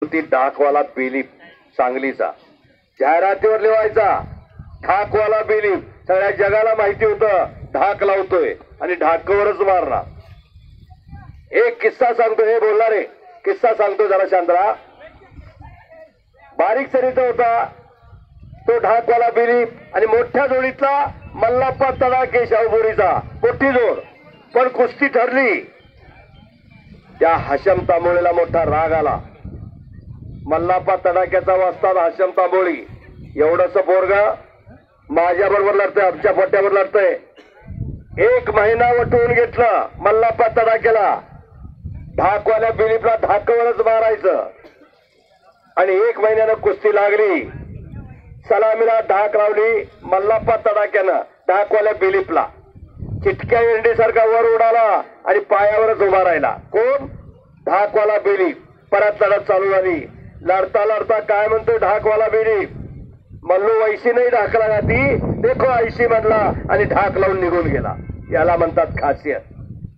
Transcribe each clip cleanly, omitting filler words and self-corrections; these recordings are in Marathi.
ती ढाकवाला बिलीप सांगलीचा जाहिरातीवर लिहायचा ढाकवाला बिलीप सगळ्या जगाला माहिती होतं ढाक लावतोय आणि ढाकवरच मारणार। एक किस्सा सांगतो, हे बोलणार आहे किस्सा सांगतो जरा शांतरा। बारीक सरीचा होता तो ढाकवाला बिलीप आणि मोठ्या जोडीतला मल्लाप्पा तडाके शाहूपुरीचा मोठी जोड, पण कुस्ती ठरली। त्या हशम तांबोळीला मोठा राग आला। मल्लाप्पा तडाक्याचा वाजता हशम तांबोळी एवढंच पोरगा माझ्या बरोबर लढतंय, आमच्या पोट्यावर लढतंय। एक महिना वटवून घेतलं मल्लाप्पा तडाक्याला, ढाकवाल्या बिलीपला ढाकवरच मारायचं आणि एक महिन्यानं कुस्ती लागली। सलामीला ढाक लावली मल्लाप्पा तडाक्यानं ढाकवाल्या बिलीपला, चिटक्या एंडीसारखा वर उडाला आणि पायावरच उभा राहिला। कोण? ढाकवाला बिलीप। परत लढत चालू झाली। लढता लढता काय म्हणतो ढाकवाला बिलीप, मल्लू वैशी नाही ढाकला जाती, देखो ऐशी म्हणला आणि ढाक लावून निघून गेला। याला म्हणतात खासियत।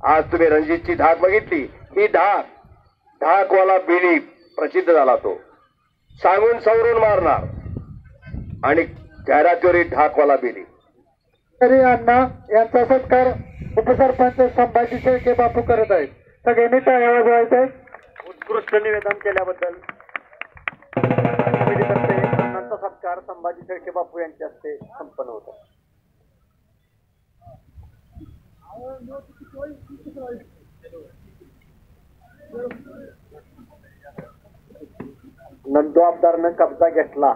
आज तुम्ही रणजितची ढाक बघितली, ही ढाकवाला बिलीप प्रसिद्ध झाला। तो सांगून सवरून मारणार आणि जाहिरातीवर ढाकवाला बिलीप। तरी अण्णा यांचा सत्कार उपसरपंच संभाजी शेळके बापू करत आहेत। सगळ्यांनी टाळ्या वाजवायच्या। उत्कृष्ट निवेदन केल्याबद्दल समितीतर्फे अण्णांचा सत्कार संभाजी शेळके बापू यांच्या हस्ते संपन्न होतो। नंदू आमदारनं कब्जा घेतला।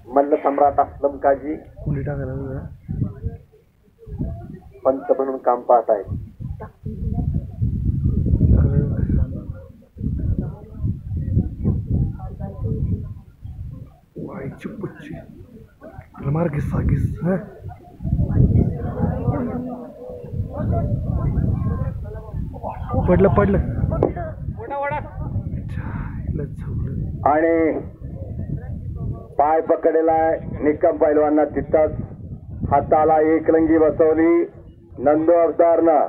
मल्ल सम्राट असलम काजी पंत म्हणून काम पाहत आहेत। पडलं आणि पाय पकडेला निकम पैलवांना तिथंच हाताला एकलंगी बसवली नंदू अवतारनं,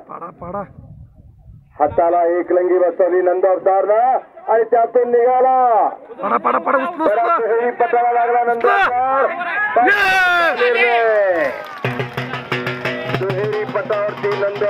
हाताला एकलंगी बसवली नंदू अवतारनं आणि त्यातून निघाला। दुहेरी पटाला लागला नंदू अवतार, दुहेरी पटावरती नंदू